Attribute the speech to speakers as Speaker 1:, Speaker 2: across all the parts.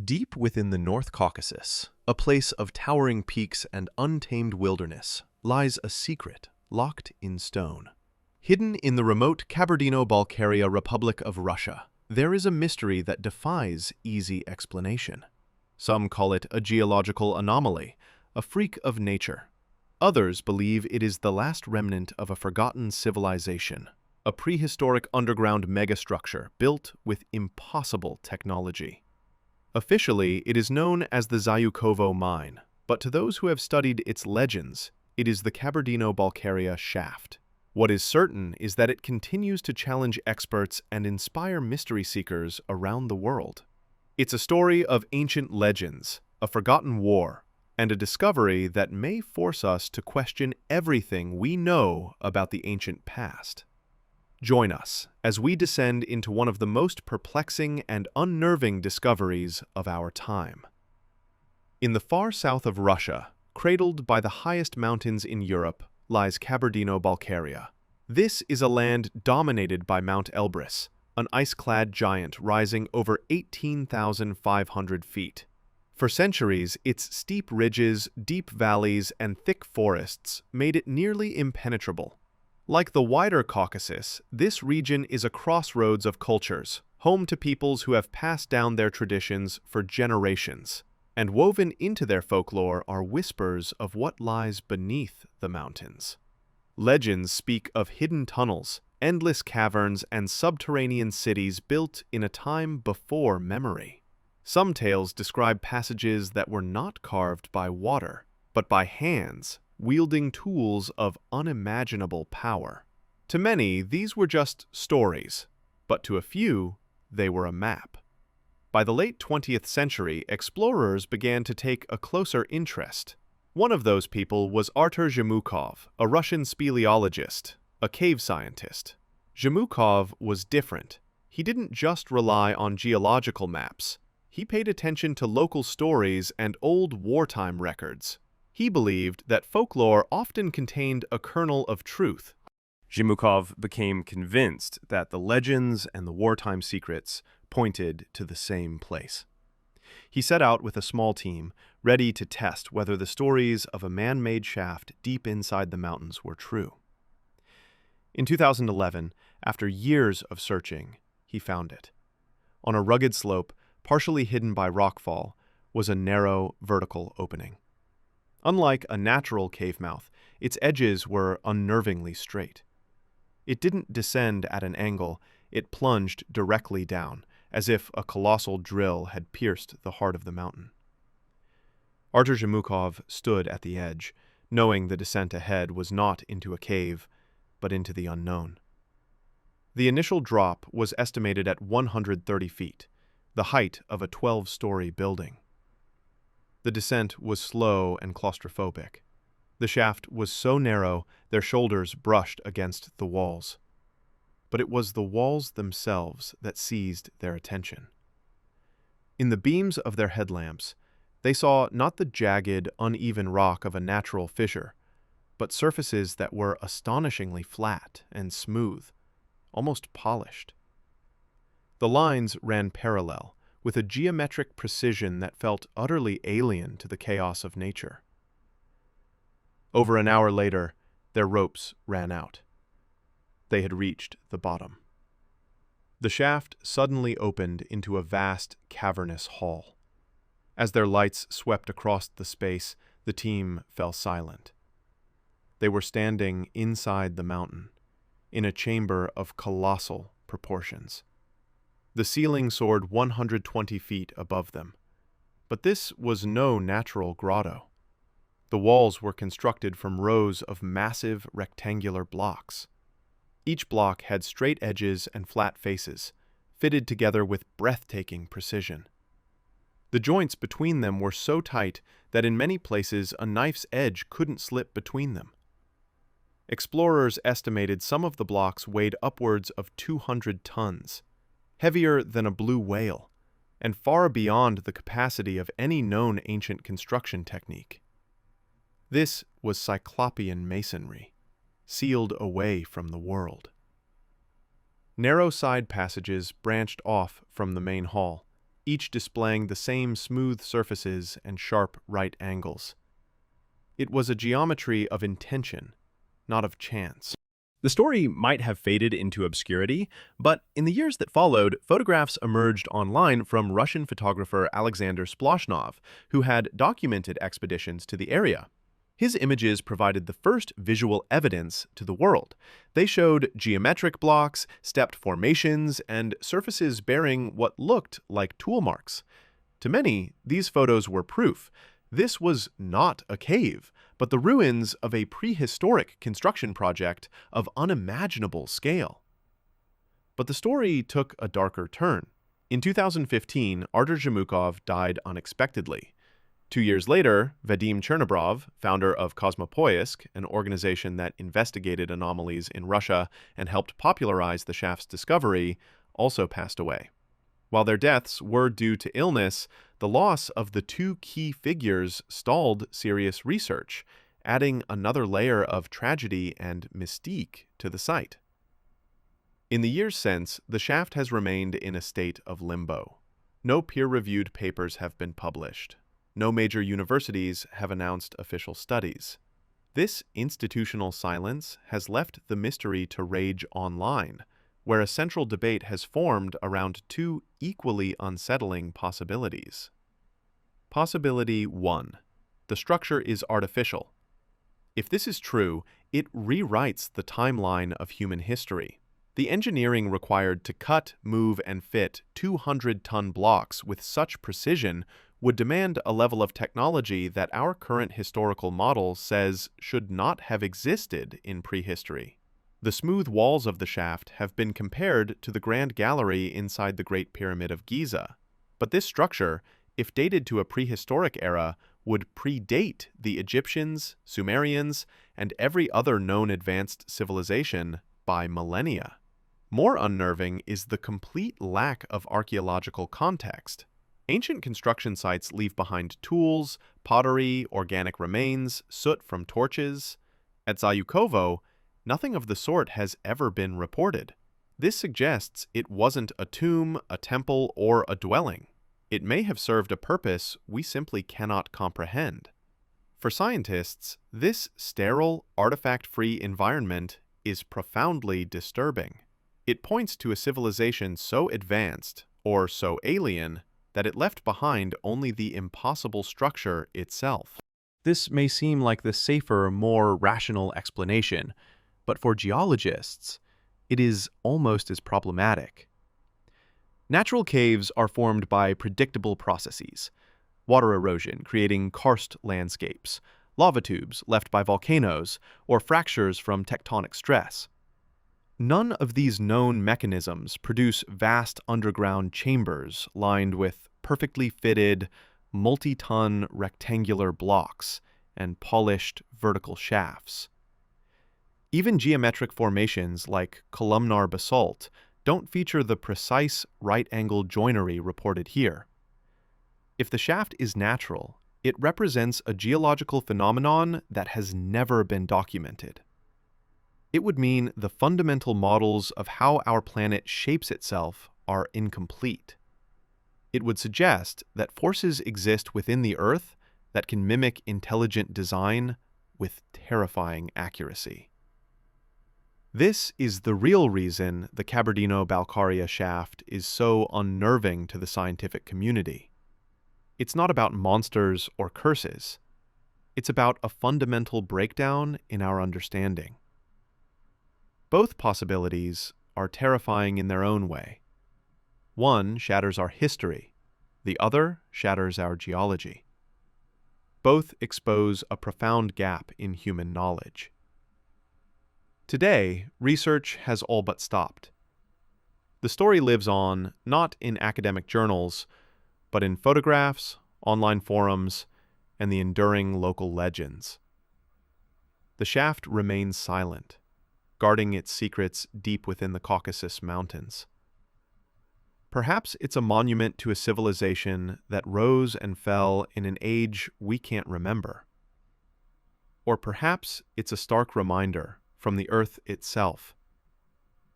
Speaker 1: Deep within the North Caucasus, a place of towering peaks and untamed wilderness, lies a secret locked in stone. Hidden in the remote Kabardino-Balkaria Republic of Russia, there is a mystery that defies easy explanation. Some call it a geological anomaly, a freak of nature. Others believe it is the last remnant of a forgotten civilization, a prehistoric underground megastructure built with impossible technology. Officially, it is known as the Xukovo mine, but to those who have studied its legends, it is the Kabardino-Balkaria shaft. What is certain is that it continues to challenge experts and inspire mystery seekers around the world. It's a story of ancient legends, a forgotten war, and a discovery that may force us to question everything we know about the ancient past. Join us as we descend into one of the most perplexing and unnerving discoveries of our time. In the far south of Russia, cradled by the highest mountains in Europe, lies Kabardino-Balkaria. This is a land dominated by Mount Elbrus, an ice-clad giant rising over 18,500 feet. For centuries, its steep ridges, deep valleys, and thick forests made it nearly impenetrable. Like the wider Caucasus, this region is a crossroads of cultures, home to peoples who have passed down their traditions for generations. And woven into their folklore are whispers of what lies beneath the mountains. Legends speak of hidden tunnels, endless caverns, and subterranean cities built in a time before memory. Some tales describe passages that were not carved by water, but by hands, wielding tools of unimaginable power. To many, these were just stories, but to a few, they were a map. By the late 20th century, explorers began to take a closer interest. One of those people was Artur Xukovo, a Russian speleologist, a cave scientist. Xukovo was different. He didn't just rely on geological maps. He paid attention to local stories and old wartime records. He believed that folklore often contained a kernel of truth.
Speaker 2: Xukovo became convinced that the legends and the wartime secrets pointed to the same place. He set out with a small team, ready to test whether the stories of a man-made shaft deep inside the mountains were true. In 2011, after years of searching, he found it. On a rugged slope, partially hidden by rockfall, was a narrow, vertical opening. Unlike a natural cave mouth, its edges were unnervingly straight. It didn't descend at an angle, it plunged directly down, as if a colossal drill had pierced the heart of the mountain. Artur Xukovo stood at the edge, knowing the descent ahead was not into a cave, but into the unknown. The initial drop was estimated at 130 feet, the height of a 12-story building. The descent was slow and claustrophobic. The shaft was so narrow their shoulders brushed against the walls. But it was the walls themselves that seized their attention. In the beams of their headlamps, they saw not the jagged, uneven rock of a natural fissure, but surfaces that were astonishingly flat and smooth, almost polished. The lines ran parallel, with a geometric precision that felt utterly alien to the chaos of nature. Over an hour later, their ropes ran out. They had reached the bottom. The shaft suddenly opened into a vast, cavernous hall. As their lights swept across the space, the team fell silent. They were standing inside the mountain, in a chamber of colossal proportions. The ceiling soared 120 feet above them. But this was no natural grotto. The walls were constructed from rows of massive rectangular blocks. Each block had straight edges and flat faces, fitted together with breathtaking precision. The joints between them were so tight that in many places a knife's edge couldn't slip between them. Explorers estimated some of the blocks weighed upwards of 200 tons, heavier than a blue whale, and far beyond the capacity of any known ancient construction technique. This was Cyclopean masonry, sealed away from the world. Narrow side passages branched off from the main hall, each displaying the same smooth surfaces and sharp right angles. It was a geometry of intention, not of chance. The story might have faded into obscurity, but in the years that followed, photographs emerged online from Russian photographer Alexander Sploshnov, who had documented expeditions to the area. His images provided the first visual evidence to the world. They showed geometric blocks, stepped formations, and surfaces bearing what looked like tool marks. To many, these photos were proof. This was not a cave, but the ruins of a prehistoric construction project of unimaginable scale. But the story took a darker turn. In 2015, Artur Zhumukov died unexpectedly. 2 years later, Vadim Chernobrov, founder of Cosmopoisk, an organization that investigated anomalies in Russia and helped popularize the shaft's discovery, also passed away. While their deaths were due to illness, the loss of the two key figures stalled serious research, adding another layer of tragedy and mystique to the site. In the years since, the shaft has remained in a state of limbo. No peer-reviewed papers have been published. No major universities have announced official studies. This institutional silence has left the mystery to rage online, where a central debate has formed around two equally unsettling possibilities. Possibility 1. The structure is artificial. If this is true, it rewrites the timeline of human history. The engineering required to cut, move, and fit 200-ton blocks with such precision would demand a level of technology that our current historical model says should not have existed in prehistory. The smooth walls of the shaft have been compared to the Grand Gallery inside the Great Pyramid of Giza. But this structure, if dated to a prehistoric era, would predate the Egyptians, Sumerians, and every other known advanced civilization by millennia. More unnerving is the complete lack of archaeological context. Ancient construction sites leave behind tools, pottery, organic remains, soot from torches. At Xukovo, nothing of the sort has ever been reported. This suggests it wasn't a tomb, a temple, or a dwelling. It may have served a purpose we simply cannot comprehend. For scientists, this sterile, artifact-free environment is profoundly disturbing. It points to a civilization so advanced, or so alien, that it left behind only the impossible structure itself. This may seem like the safer, more rational explanation, but for geologists, it is almost as problematic. Natural caves are formed by predictable processes: water erosion creating karst landscapes, lava tubes left by volcanoes, or fractures from tectonic stress. None of these known mechanisms produce vast underground chambers lined with perfectly fitted, multi-ton rectangular blocks and polished vertical shafts. Even geometric formations like columnar basalt don't feature the precise right-angle joinery reported here. If the shaft is natural, it represents a geological phenomenon that has never been documented. It would mean the fundamental models of how our planet shapes itself are incomplete. It would suggest that forces exist within the Earth that can mimic intelligent design with terrifying accuracy. This is the real reason the Kabardino-Balkaria shaft is so unnerving to the scientific community. It's not about monsters or curses. It's about a fundamental breakdown in our understanding. Both possibilities are terrifying in their own way. One shatters our history, the other shatters our geology. Both expose a profound gap in human knowledge. Today, research has all but stopped. The story lives on, not in academic journals, but in photographs, online forums, and the enduring local legends. The shaft remains silent, guarding its secrets deep within the Caucasus Mountains. Perhaps it's a monument to a civilization that rose and fell in an age we can't remember. Or perhaps it's a stark reminder from the Earth itself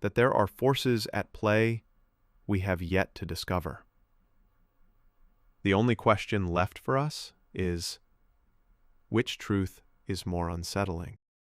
Speaker 2: that there are forces at play we have yet to discover.
Speaker 1: The only question left for us is, which truth is more unsettling?